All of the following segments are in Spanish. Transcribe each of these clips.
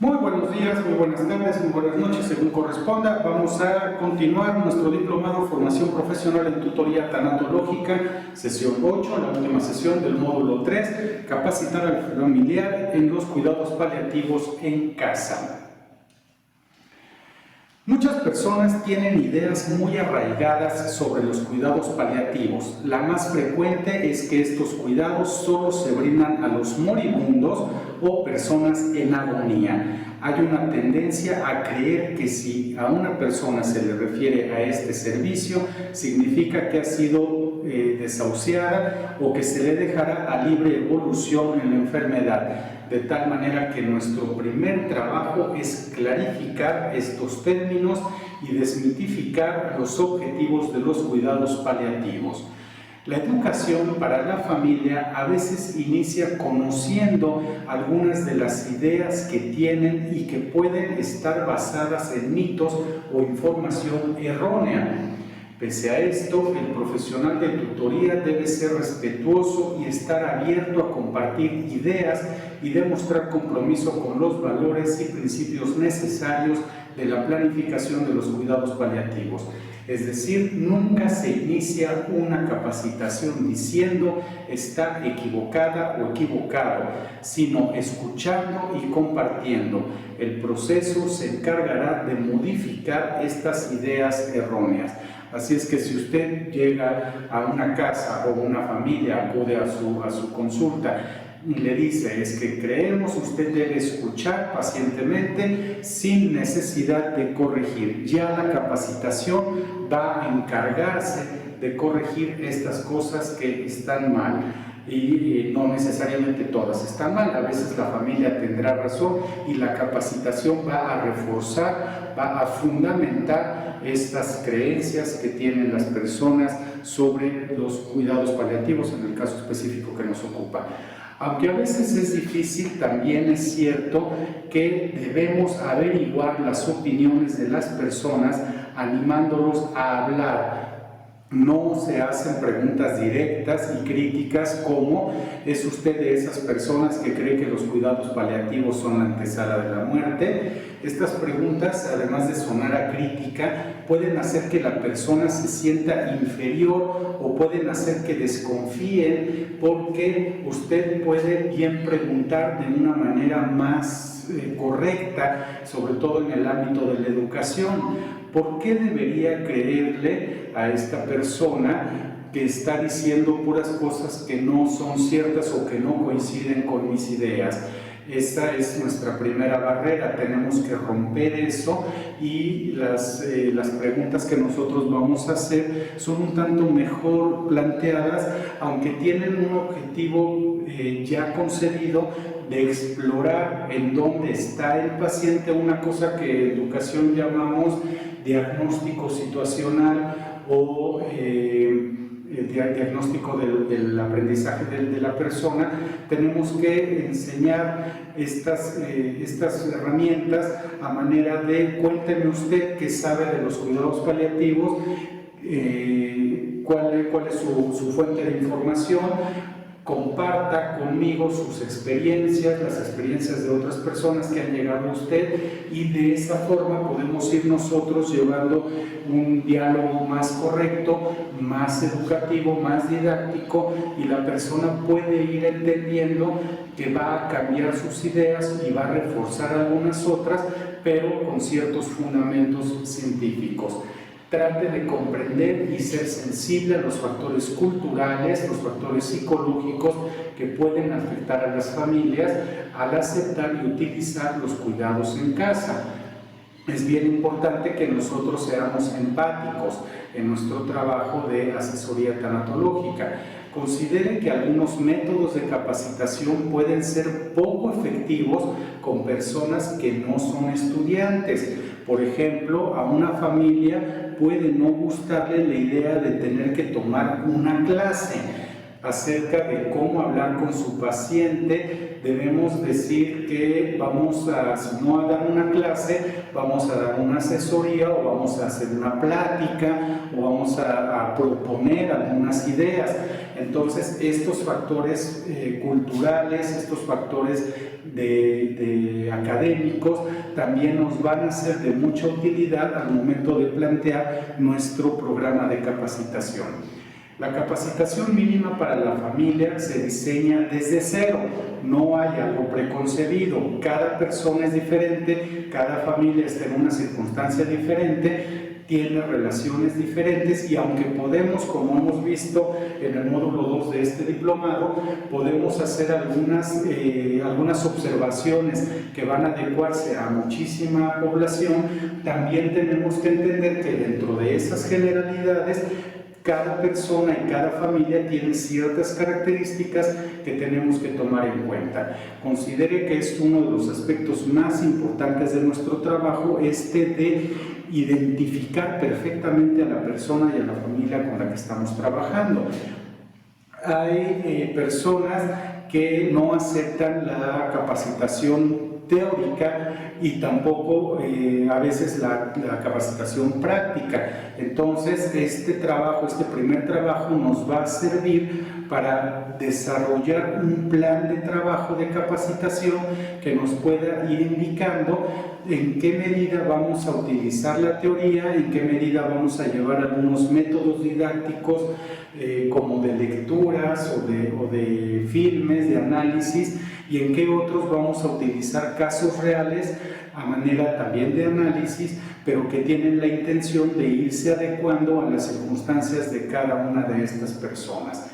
Muy buenos días, muy buenas tardes, muy buenas noches, según corresponda. Vamos a continuar nuestro diplomado Formación Profesional en Tutoría Tanatológica, sesión 8, la última sesión del módulo 3, capacitar al familiar en los cuidados paliativos en casa. Muchas personas tienen ideas muy arraigadas sobre los cuidados paliativos. La más frecuente es que estos cuidados solo se brindan a los moribundos o personas en agonía. Hay una tendencia a creer que si a una persona se le refiere a este servicio, significa que ha sido desahuciada o que se le dejará a libre evolución en la enfermedad. De tal manera que nuestro primer trabajo es clarificar estos términos y desmitificar los objetivos de los cuidados paliativos. La educación para la familia a veces inicia conociendo algunas de las ideas que tienen y que pueden estar basadas en mitos o información errónea. Pese a esto, el profesional de tutoría debe ser respetuoso y estar abierto a compartir ideas y demostrar compromiso con los valores y principios necesarios de la planificación de los cuidados paliativos. Es decir, nunca se inicia una capacitación diciendo está equivocada o equivocado, sino escuchando y compartiendo. El proceso se encargará de modificar estas ideas erróneas. Así es que si usted llega a una casa o una familia, acude a su consulta y le dice, es que creemos, usted debe escuchar pacientemente sin necesidad de corregir. Ya la capacitación va a encargarse de corregir estas cosas que están mal. Y no necesariamente todas están mal, a veces la familia tendrá razón y la capacitación va a reforzar, va a fundamentar estas creencias que tienen las personas sobre los cuidados paliativos en el caso específico que nos ocupa. Aunque a veces es difícil, también es cierto que debemos averiguar las opiniones de las personas animándolos a hablar. No se hacen preguntas directas y críticas como ¿es usted de esas personas que cree que los cuidados paliativos son la antesala de la muerte? Estas preguntas, además de sonar a crítica, pueden hacer que la persona se sienta inferior o pueden hacer que desconfíen porque usted puede bien preguntar de una manera más correcta, sobre todo en el ámbito de la educación. ¿Por qué debería creerle a esta persona que está diciendo puras cosas que no son ciertas o que no coinciden con mis ideas? Esta es nuestra primera barrera, tenemos que romper eso y las preguntas que nosotros vamos a hacer son un tanto mejor planteadas, aunque tienen un objetivo ya concebido de explorar en dónde está el paciente, una cosa que en educación llamamos diagnóstico situacional o diagnóstico del aprendizaje de la persona. Tenemos que enseñar estas herramientas a manera de cuénteme usted qué sabe de los cuidados paliativos, cuál es su fuente de información, comparta conmigo sus experiencias, las experiencias de otras personas que han llegado a usted y de esa forma podemos ir nosotros llevando un diálogo más correcto, más educativo, más didáctico y la persona puede ir entendiendo que va a cambiar sus ideas y va a reforzar algunas otras, pero con ciertos fundamentos científicos. Trate de comprender y ser sensible a los factores culturales, los factores psicológicos que pueden afectar a las familias al aceptar y utilizar los cuidados en casa. Es bien importante que nosotros seamos empáticos en nuestro trabajo de asesoría tanatológica. Considere que algunos métodos de capacitación pueden ser poco efectivos con personas que no son estudiantes. Por ejemplo, a una familia puede no gustarle la idea de tener que tomar una clase. acerca de cómo hablar con su paciente. Debemos decir que vamos a, si no a dar una clase, vamos a dar una asesoría o vamos a hacer una plática o vamos a proponer algunas ideas. Entonces, estos factores culturales, estos factores de académicos también nos van a ser de mucha utilidad al momento de plantear nuestro programa de capacitación. La capacitación mínima para la familia se diseña desde cero, no hay algo preconcebido, cada persona es diferente, cada familia está en una circunstancia diferente, tiene relaciones diferentes y aunque podemos, como hemos visto en el módulo 2 de este diplomado, podemos hacer algunas observaciones que van a adecuarse a muchísima población, también tenemos que entender que dentro de esas generalidades cada persona y cada familia tiene ciertas características que tenemos que tomar en cuenta. Considere que es uno de los aspectos más importantes de nuestro trabajo, de identificar perfectamente a la persona y a la familia con la que estamos trabajando. Hay personas que no aceptan la capacitación teórica y tampoco a veces la capacitación práctica. Entonces este primer trabajo nos va a servir para desarrollar un plan de trabajo de capacitación que nos pueda ir indicando en qué medida vamos a utilizar la teoría, en qué medida vamos a llevar algunos métodos didácticos como de lecturas o de filmes, de análisis, y en qué otros vamos a utilizar casos reales a manera también de análisis, pero que tienen la intención de irse adecuando a las circunstancias de cada una de estas personas.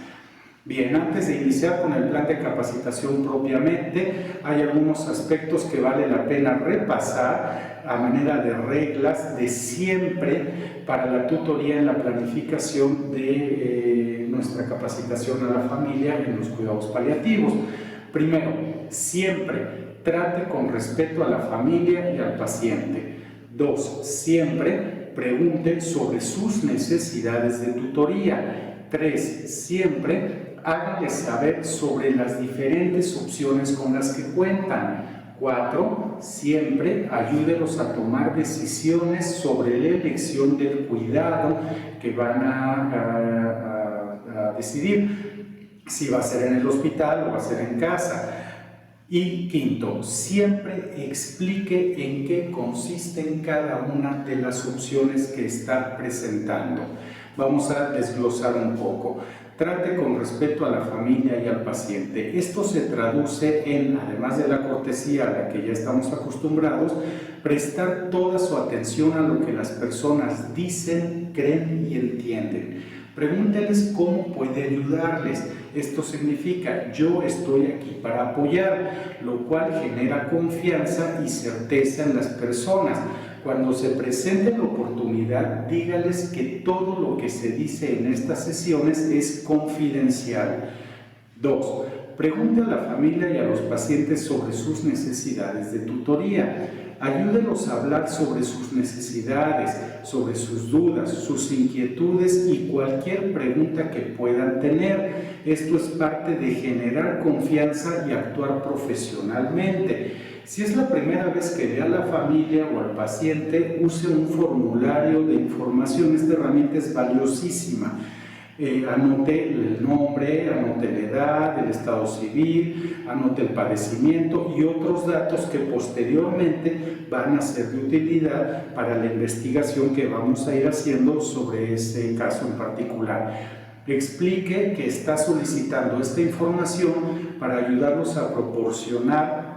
Bien, antes de iniciar con el plan de capacitación propiamente, hay algunos aspectos que vale la pena repasar a manera de reglas de siempre para la tutoría en la planificación de nuestra capacitación a la familia en los cuidados paliativos. Primero, siempre trate con respeto a la familia y al paciente. 2. Siempre pregunte sobre sus necesidades de tutoría. 3. Siempre hágale saber sobre las diferentes opciones con las que cuentan. 4. Siempre ayúdelos a tomar decisiones sobre la elección del cuidado que van a decidir, si va a ser en el hospital o va a ser en casa. Y quinto, siempre explique en qué consisten cada una de las opciones que está presentando. Vamos a desglosar un poco. Trate con respeto a la familia y al paciente. Esto se traduce en, además de la cortesía a la que ya estamos acostumbrados, prestar toda su atención a lo que las personas dicen, creen y entienden. Pregúnteles cómo puede ayudarles. Esto significa, yo estoy aquí para apoyar, lo cual genera confianza y certeza en las personas. Cuando se presente la oportunidad, dígales que todo lo que se dice en estas sesiones es confidencial. 2. Pregunte a la familia y a los pacientes sobre sus necesidades de tutoría. Ayúdelos a hablar sobre sus necesidades, sobre sus dudas, sus inquietudes y cualquier pregunta que puedan tener. Esto es parte de generar confianza y actuar profesionalmente. Si es la primera vez que ve a la familia o al paciente, use un formulario de información. Esta herramienta es valiosísima. Anote el nombre, anote la edad, el estado civil, anote el padecimiento y otros datos que posteriormente van a ser de utilidad para la investigación que vamos a ir haciendo sobre ese caso en particular. Explique que está solicitando esta información para ayudarlos a proporcionar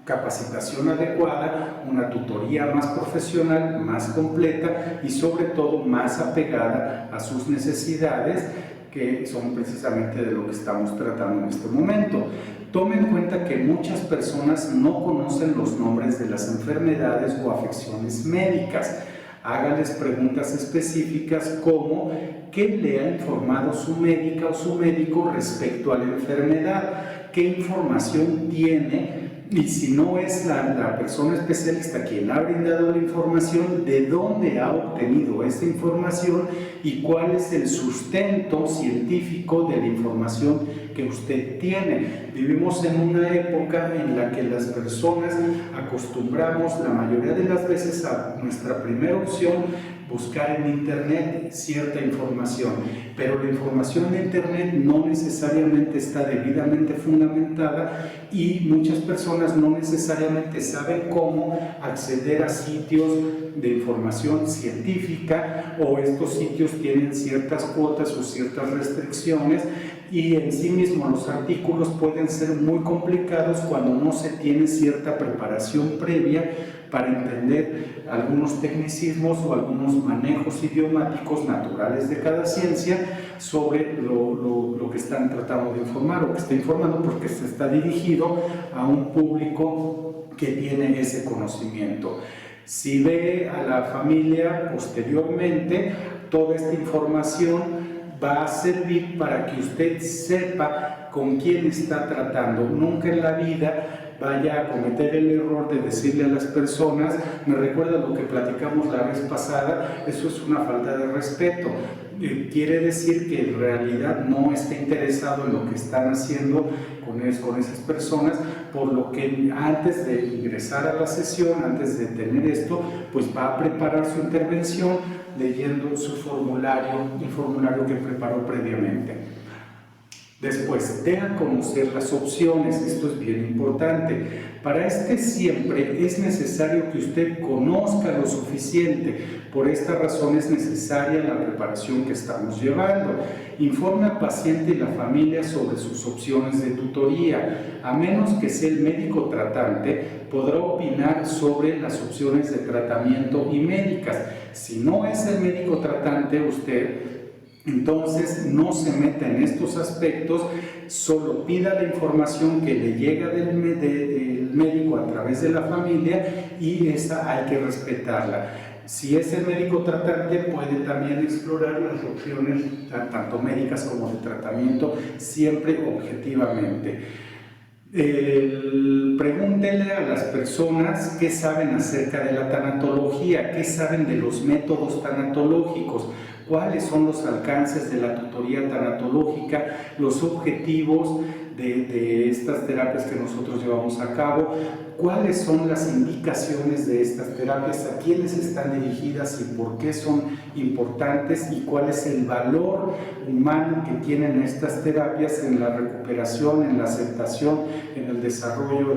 capacitación adecuada, una tutoría más profesional, más completa y sobre todo más apegada a sus necesidades, que son precisamente de lo que estamos tratando en este momento. Tome en cuenta que muchas personas no conocen los nombres de las enfermedades o afecciones médicas. Hágales preguntas específicas como ¿qué le ha informado su médica o su médico respecto a la enfermedad? ¿Qué información tiene y si no es la persona especialista quien ha brindado la información, de dónde ha obtenido esta información y cuál es el sustento científico de la información que usted tiene. Vivimos en una época en la que las personas acostumbramos la mayoría de las veces a nuestra primera opción buscar en internet cierta información, pero la información de internet no necesariamente está debidamente fundamentada y muchas personas no necesariamente saben cómo acceder a sitios de información científica, o estos sitios tienen ciertas cuotas o ciertas restricciones, y en sí mismos los artículos pueden ser muy complicados cuando no se tiene cierta preparación previa para entender algunos tecnicismos o algunos manejos idiomáticos naturales de cada ciencia sobre lo que están tratando de informar o que está informando, porque se está dirigido a un público que tiene ese conocimiento. Si ve a la familia posteriormente, toda esta información va a servir para que usted sepa con quién está tratando. Nunca en la vida vaya a cometer el error de decirle a las personas, me recuerda lo que platicamos la vez pasada, eso es una falta de respeto. Quiere decir que en realidad no está interesado en lo que están haciendo con esas personas, por lo que antes de ingresar a la sesión, antes de tener esto, pues va a preparar su intervención leyendo su formulario, el formulario que preparó previamente. Después, dé a conocer las opciones, esto es bien importante. Para siempre es necesario que usted conozca lo suficiente. Por esta razón es necesaria la preparación que estamos llevando. Informe al paciente y la familia sobre sus opciones de tutoría. A menos que sea el médico tratante, podrá opinar sobre las opciones de tratamiento y médicas. Si no es el médico tratante usted, entonces no se meta en estos aspectos, solo pida la información que le llega del médico a través de la familia, y esa hay que respetarla. Si es el médico tratante, puede también explorar las opciones tanto médicas como de tratamiento, siempre objetivamente. Pregúntele a las personas qué saben acerca de la tanatología, qué saben de los métodos tanatológicos, cuáles son los alcances de la tutoría tanatológica, los objetivos de estas terapias que nosotros llevamos a cabo, cuáles son las indicaciones de estas terapias, a quiénes están dirigidas y por qué son importantes, y cuál es el valor humano que tienen estas terapias en la recuperación, en la aceptación, en el desarrollo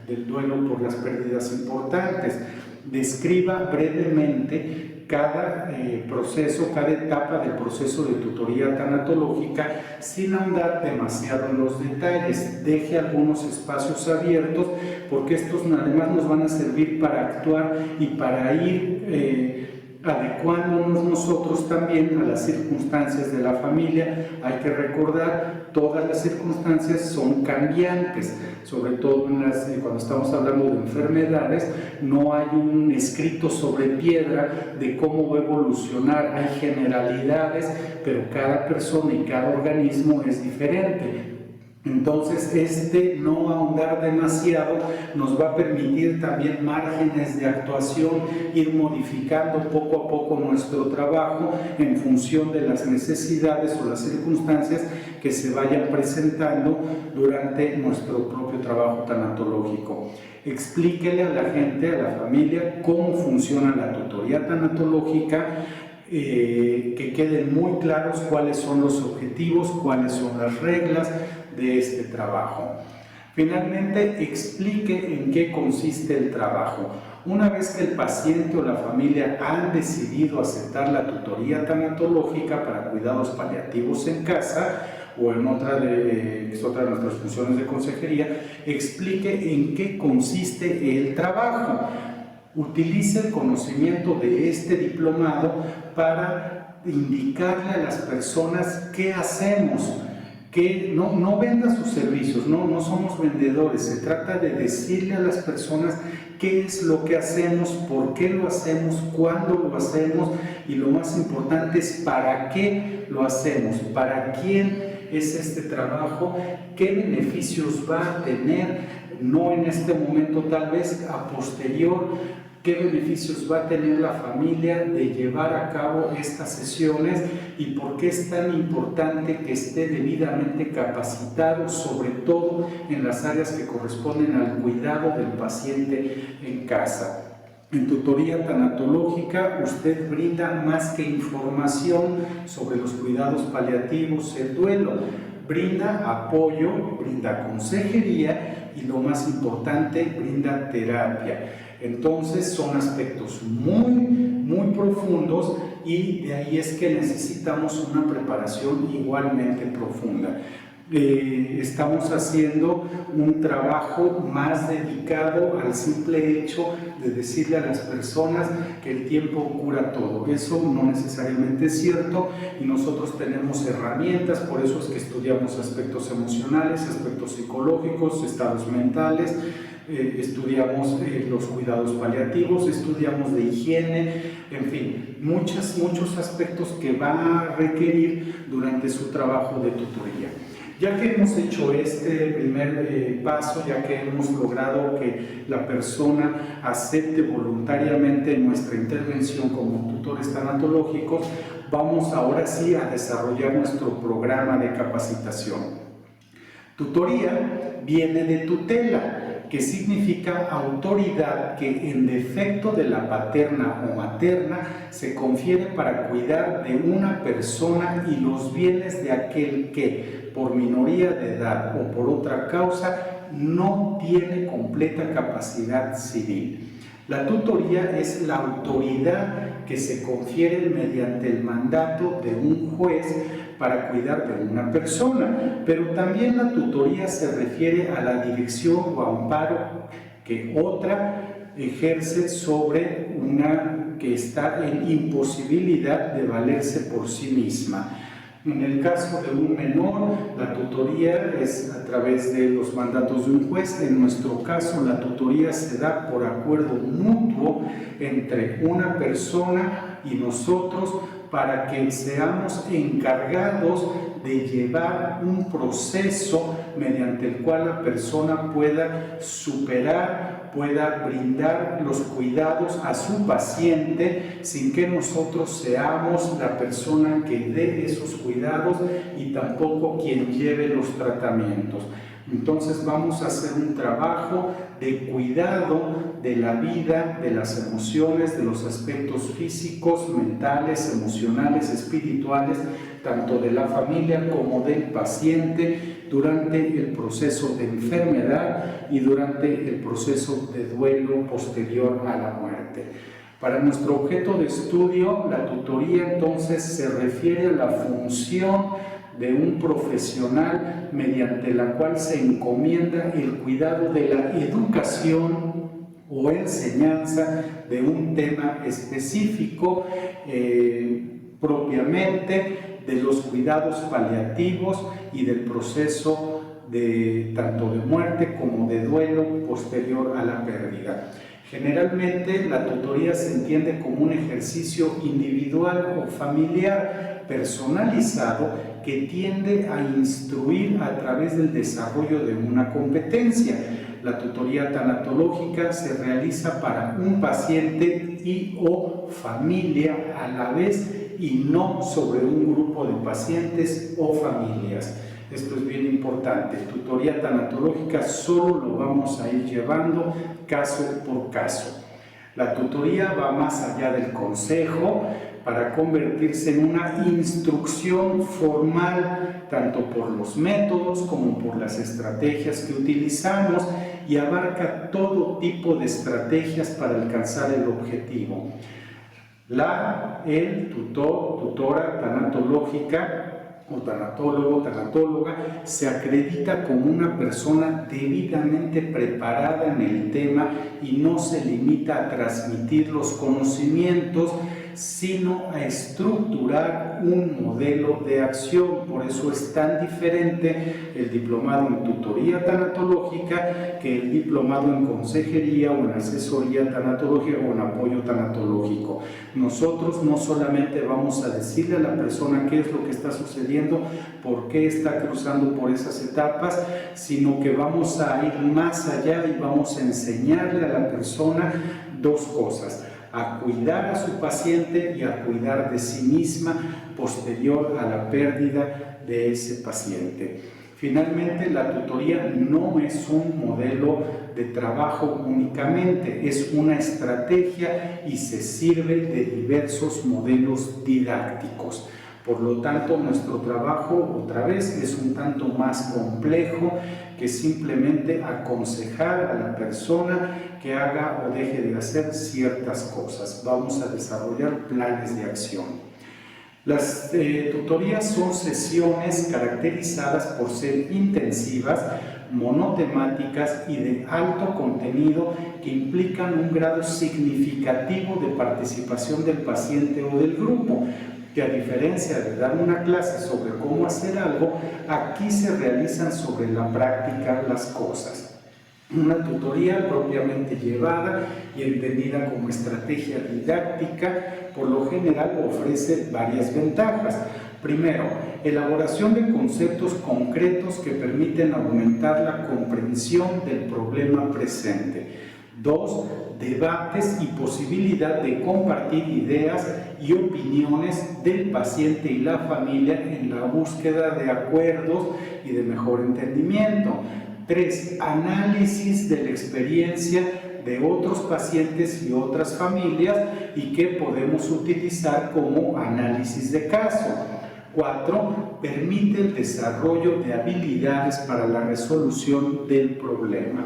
del duelo por las pérdidas importantes. Describa brevemente cada proceso, cada etapa del proceso de tutoría tanatológica sin ahondar demasiado en los detalles. Deje algunos espacios abiertos, porque estos además nos van a servir para actuar y para ir adecuándonos nosotros también a las circunstancias de la familia. Hay que recordar, todas las circunstancias son cambiantes, sobre todo cuando estamos hablando de enfermedades, no hay un escrito sobre piedra de cómo va a evolucionar. Hay generalidades, pero cada persona y cada organismo es diferente. Entonces, no ahondar demasiado nos va a permitir también márgenes de actuación, ir modificando poco a poco nuestro trabajo en función de las necesidades o las circunstancias que se vayan presentando durante nuestro propio trabajo tanatológico. Explíquele a la gente, a la familia, cómo funciona la tutoría tanatológica, que queden muy claros cuáles son los objetivos, cuáles son las reglas de este trabajo. Finalmente, explique en qué consiste el trabajo. Una vez que el paciente o la familia han decidido aceptar la tutoría tanatológica para cuidados paliativos en casa o en es otra de nuestras funciones de consejería, explique en qué consiste el trabajo. Utilice el conocimiento de este diplomado para indicarle a las personas qué hacemos. Que no venda sus servicios, no somos vendedores, se trata de decirle a las personas qué es lo que hacemos, por qué lo hacemos, cuándo lo hacemos, y lo más importante es para qué lo hacemos, para quién es este trabajo, qué beneficios va a tener. no en este momento, tal vez a posterior, qué beneficios va a tener la familia de llevar a cabo estas sesiones y por qué es tan importante que esté debidamente capacitado, sobre todo en las áreas que corresponden al cuidado del paciente en casa. En tutoría tanatológica usted brinda más que información sobre los cuidados paliativos, el duelo, brinda apoyo, brinda consejería y lo más importante, brinda terapia. Entonces son aspectos muy profundos y de ahí es que necesitamos una preparación igualmente profunda. Estamos haciendo un trabajo más dedicado al simple hecho de decirle a las personas que el tiempo cura todo. Eso no necesariamente es cierto y nosotros tenemos herramientas, por eso es que estudiamos aspectos emocionales, aspectos psicológicos, estados mentales, estudiamos los cuidados paliativos, estudiamos de higiene, en fin, muchos aspectos que van a requerir durante su trabajo de tutoría. Ya que hemos hecho este primer paso, ya que hemos logrado que la persona acepte voluntariamente nuestra intervención como tutores tanatológicos, vamos ahora sí a desarrollar nuestro programa de capacitación. Tutoría viene de tutela, que significa autoridad que en defecto de la paterna o materna se confiere para cuidar de una persona y los bienes de aquel que, por minoría de edad o por otra causa, no tiene completa capacidad civil. La tutoría es la autoridad que se confiere mediante el mandato de un juez para cuidar de una persona, pero también la tutoría se refiere a la dirección o amparo que otra ejerce sobre una que está en imposibilidad de valerse por sí misma. En el caso de un menor, la tutoría es a través de los mandatos de un juez. En nuestro caso, la tutoría se da por acuerdo mutuo entre una persona y nosotros para que seamos encargados de llevar un proceso mediante el cual la persona pueda superar, pueda brindar los cuidados a su paciente sin que nosotros seamos la persona que dé esos cuidados y tampoco quien lleve los tratamientos. Entonces vamos a hacer un trabajo de cuidado de la vida, de las emociones, de los aspectos físicos, mentales, emocionales, espirituales, tanto de la familia como del paciente durante el proceso de enfermedad y durante el proceso de duelo posterior a la muerte. Para nuestro objeto de estudio, la tutoría entonces se refiere a la función de un profesional mediante la cual se encomienda el cuidado de la educación o enseñanza de un tema específico, propiamente de los cuidados paliativos y del proceso tanto de muerte como de duelo posterior a la pérdida. Generalmente la tutoría se entiende como un ejercicio individual o familiar personalizado que tiende a instruir a través del desarrollo de una competencia. La tutoría tanatológica se realiza para un paciente y o familia a la vez y no sobre un grupo de pacientes o familias. Esto es bien importante. Tutoría tanatológica solo lo vamos a ir llevando caso por caso. La tutoría va más allá del consejo para convertirse en una instrucción formal, tanto por los métodos como por las estrategias que utilizamos, y abarca todo tipo de estrategias para alcanzar el objetivo. El tutora tanatológica o tanatólogo, tanatóloga, se acredita como una persona debidamente preparada en el tema y no se limita a transmitir los conocimientos, sino a estructurar un modelo de acción. Por eso es tan diferente el diplomado en tutoría tanatológica que el diplomado en consejería o en asesoría tanatológica o en apoyo tanatológico. Nosotros no solamente vamos a decirle a la persona qué es lo que está sucediendo, por qué está cruzando por esas etapas, sino que vamos a ir más allá y vamos a enseñarle a la persona dos cosas: a cuidar a su paciente y a cuidar de sí misma posterior a la pérdida de ese paciente. Finalmente, la tutoría no es un modelo de trabajo únicamente, es una estrategia y se sirve de diversos modelos didácticos. Por lo tanto, nuestro trabajo, otra vez, es un tanto más complejo que simplemente aconsejar a la persona que haga o deje de hacer ciertas cosas. Vamos a desarrollar planes de acción. Las tutorías son sesiones caracterizadas por ser intensivas, monotemáticas y de alto contenido que implican un grado significativo de participación del paciente o del grupo, que a diferencia de dar una clase sobre cómo hacer algo, aquí se realizan sobre la práctica las cosas. Una tutoría propiamente llevada y entendida como estrategia didáctica, por lo general ofrece varias ventajas. Primero, elaboración de conceptos concretos que permiten aumentar la comprensión del problema presente. Dos, debates y posibilidad de compartir ideas y opiniones del paciente y la familia en la búsqueda de acuerdos y de mejor entendimiento. 3. Análisis de la experiencia de otros pacientes y otras familias y que podemos utilizar como análisis de caso. 4. Permite el desarrollo de habilidades para la resolución del problema.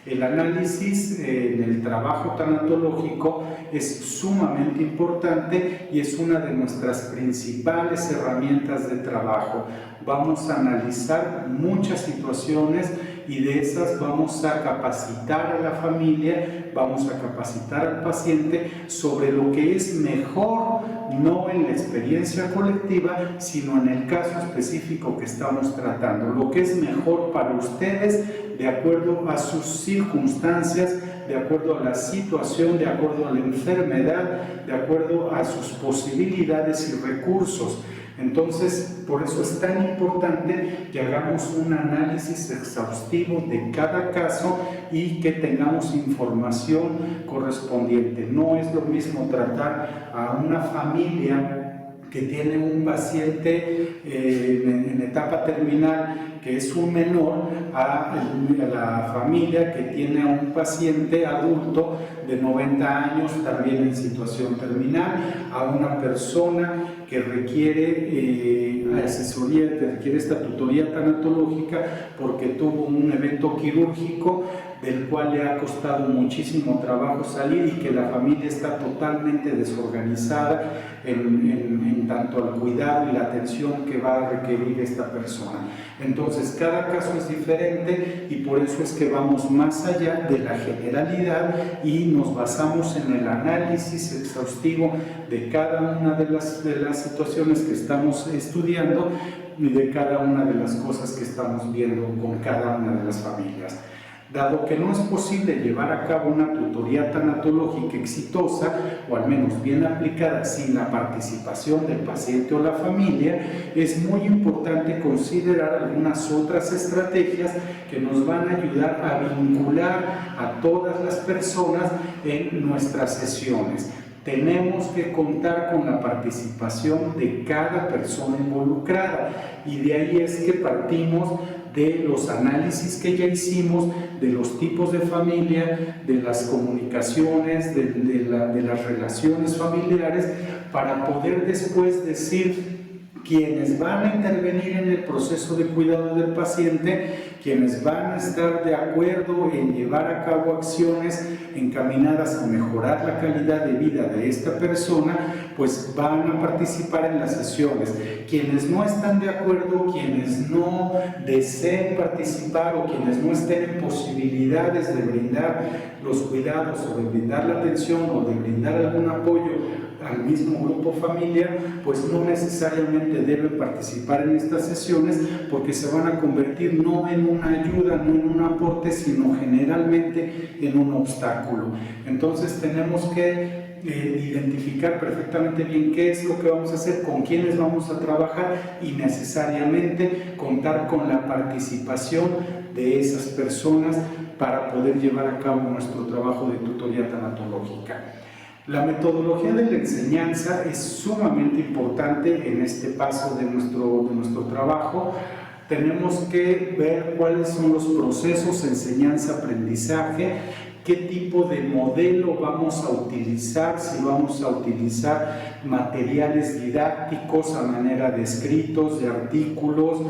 El análisis en el trabajo tanatológico es sumamente importante y es una de nuestras principales herramientas de trabajo. Vamos a analizar muchas situaciones y de esas vamos a capacitar a la familia, vamos a capacitar al paciente sobre lo que es mejor, no en la experiencia colectiva, sino en el caso específico que estamos tratando. Lo que es mejor para ustedes de acuerdo a sus circunstancias, de acuerdo a la situación, de acuerdo a la enfermedad, de acuerdo a sus posibilidades y recursos. Entonces, por eso es tan importante que hagamos un análisis exhaustivo de cada caso y que tengamos información correspondiente. No es lo mismo tratar a una familia que tiene un paciente en etapa terminal que es un menor, a la familia que tiene a un paciente adulto de 90 años también en situación terminal, a una persona que requiere asesoría, que requiere esta tutoría tanatológica porque tuvo un evento quirúrgico del cual le ha costado muchísimo trabajo salir y que la familia está totalmente desorganizada en tanto al cuidado y la atención que va a requerir esta persona. Entonces, cada caso es diferente y por eso es que vamos más allá de la generalidad y nos basamos en el análisis exhaustivo de cada una de las situaciones que estamos estudiando y de cada una de las cosas que estamos viendo con cada una de las familias. Dado que no es posible llevar a cabo una tutoría tanatológica exitosa, o al menos bien aplicada, sin la participación del paciente o la familia, es muy importante considerar algunas otras estrategias que nos van a ayudar a vincular a todas las personas en nuestras sesiones. Tenemos que contar con la participación de cada persona involucrada y de ahí es que partimos de los análisis que ya hicimos, de los tipos de familia, de las comunicaciones, de las relaciones familiares, para poder después decir quienes van a intervenir en el proceso de cuidado del paciente, quienes van a estar de acuerdo en llevar a cabo acciones encaminadas a mejorar la calidad de vida de esta persona, pues van a participar en las sesiones. Quienes no están de acuerdo, quienes no deseen participar o quienes no estén en posibilidades de brindar los cuidados o de brindar la atención o de brindar algún apoyo al mismo grupo familiar, pues no necesariamente deben participar en estas sesiones, porque se van a convertir no en una ayuda, no en un aporte, sino generalmente en un obstáculo. Entonces tenemos que identificar perfectamente bien qué es lo que vamos a hacer, con quiénes vamos a trabajar y necesariamente contar con la participación de esas personas para poder llevar a cabo nuestro trabajo de tutoría tanatológica. La metodología de la enseñanza es sumamente importante en este paso de nuestro trabajo. Tenemos que ver cuáles son los procesos de enseñanza-aprendizaje, qué tipo de modelo vamos a utilizar, si vamos a utilizar materiales didácticos a manera de escritos, de artículos,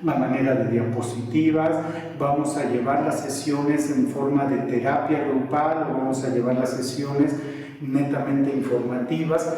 a manera de diapositivas, vamos a llevar las sesiones en forma de terapia grupal o vamos a llevar las sesiones netamente informativas.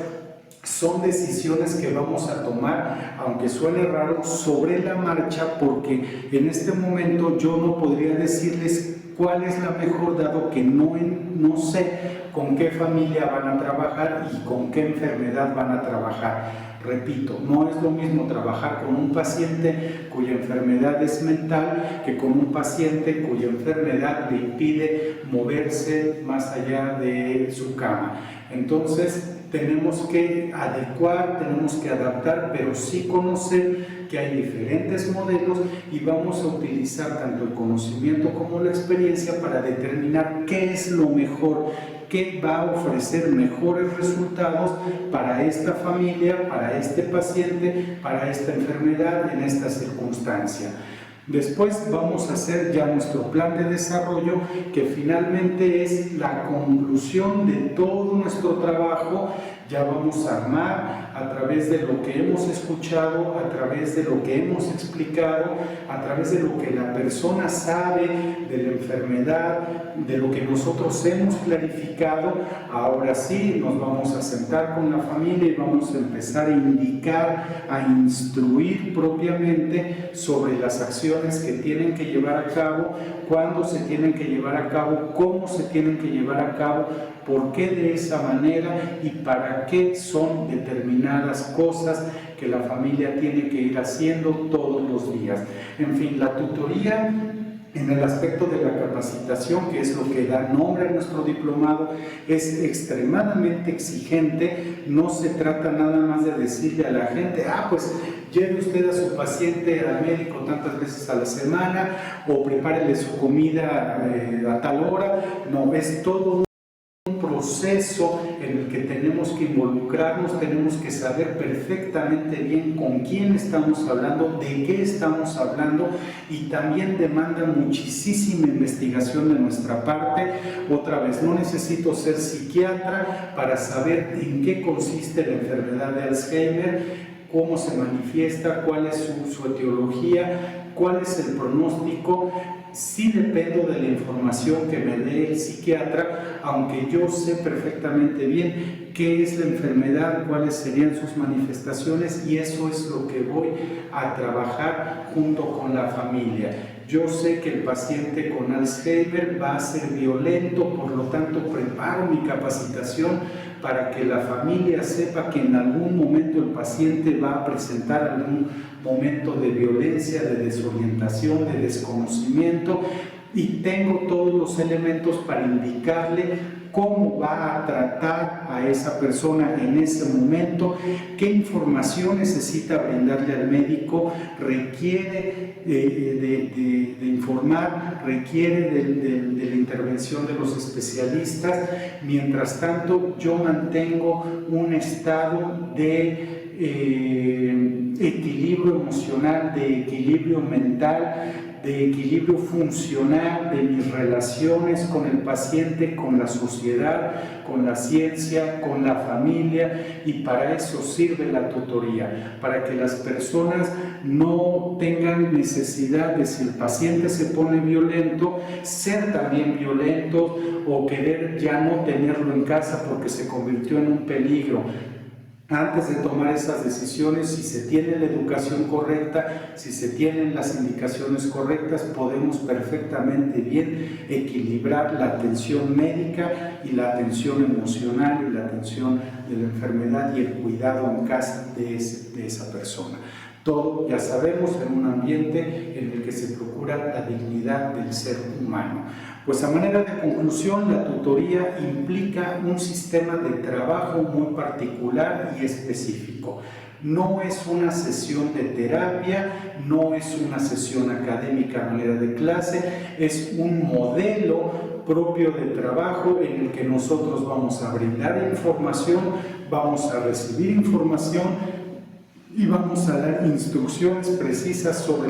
Son decisiones que vamos a tomar, aunque suene raro, sobre la marcha, porque en este momento yo no podría decirles cuál es la mejor, dado que no sé con qué familia van a trabajar y con qué enfermedad van a trabajar. Repito, no es lo mismo trabajar con un paciente cuya enfermedad es mental que con un paciente cuya enfermedad le impide moverse más allá de su cama. Entonces, tenemos que adecuar, tenemos que adaptar, pero sí conocer que hay diferentes modelos y vamos a utilizar tanto el conocimiento como la experiencia para determinar qué es lo mejor, qué va a ofrecer mejores resultados para esta familia, para este paciente, para esta enfermedad, en esta circunstancia. Después vamos a hacer ya nuestro plan de desarrollo, que finalmente es la conclusión de todo nuestro trabajo. Ya vamos a armar a través de lo que hemos escuchado, a través de lo que hemos explicado, a través de lo que la persona sabe de la enfermedad, de lo que nosotros hemos clarificado. Ahora sí nos vamos a sentar con la familia y vamos a empezar a indicar, a instruir propiamente sobre las acciones que tienen que llevar a cabo, cuándo se tienen que llevar a cabo, cómo se tienen que llevar a cabo, por qué de esa manera y para qué son determinadas cosas que la familia tiene que ir haciendo todos los días. En fin, la tutoría en el aspecto de la capacitación, que es lo que da nombre a nuestro diplomado, es extremadamente exigente. No se trata nada más de decirle a la gente, pues lleve usted a su paciente al médico tantas veces a la semana o prepárele su comida a tal hora. No, es todo un proceso en el que tenemos que involucrarnos, tenemos que saber perfectamente bien con quién estamos hablando, de qué estamos hablando, y también demanda muchísima investigación de nuestra parte. Otra vez, no necesito ser psiquiatra para saber en qué consiste la enfermedad de Alzheimer, cómo se manifiesta, cuál es su etiología, cuál es el pronóstico. Sí dependo de la información que me dé el psiquiatra, aunque yo sé perfectamente bien qué es la enfermedad, cuáles serían sus manifestaciones, y eso es lo que voy a trabajar junto con la familia. Yo sé que el paciente con Alzheimer va a ser violento, por lo tanto preparo mi capacitación para que la familia sepa que en algún momento el paciente va a presentar algún momento de violencia, de desorientación, de desconocimiento, y tengo todos los elementos para indicarle cómo va a tratar a esa persona en ese momento, qué información necesita brindarle al médico, requiere de informar, requiere de la intervención de los especialistas. Mientras tanto, yo mantengo un estado de equilibrio emocional, de equilibrio mental, de equilibrio funcional de mis relaciones con el paciente, con la sociedad, con la ciencia, con la familia, y para eso sirve la tutoría, para que las personas no tengan necesidad de, si el paciente se pone violento, ser también violentos o querer ya no tenerlo en casa porque se convirtió en un peligro. Antes de tomar esas decisiones, si se tiene la educación correcta, si se tienen las indicaciones correctas, podemos perfectamente bien equilibrar la atención médica y la atención emocional y la atención de la enfermedad y el cuidado en casa de esa persona. Todo, ya sabemos, en un ambiente en el que se procura la dignidad del ser humano. Pues a manera de conclusión, la tutoría implica un sistema de trabajo muy particular y específico. No es una sesión de terapia, no es una sesión académica a manera de clase, es un modelo propio de trabajo en el que nosotros vamos a brindar información, vamos a recibir información y vamos a dar instrucciones precisas sobre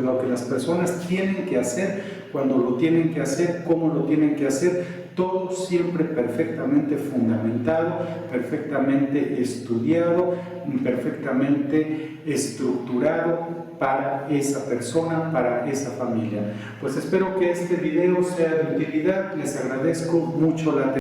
lo que las personas tienen que hacer, cuando lo tienen que hacer, cómo lo tienen que hacer, todo siempre perfectamente fundamentado, perfectamente estudiado, perfectamente estructurado para esa persona, para esa familia. Pues espero que este video sea de utilidad, les agradezco mucho la atención.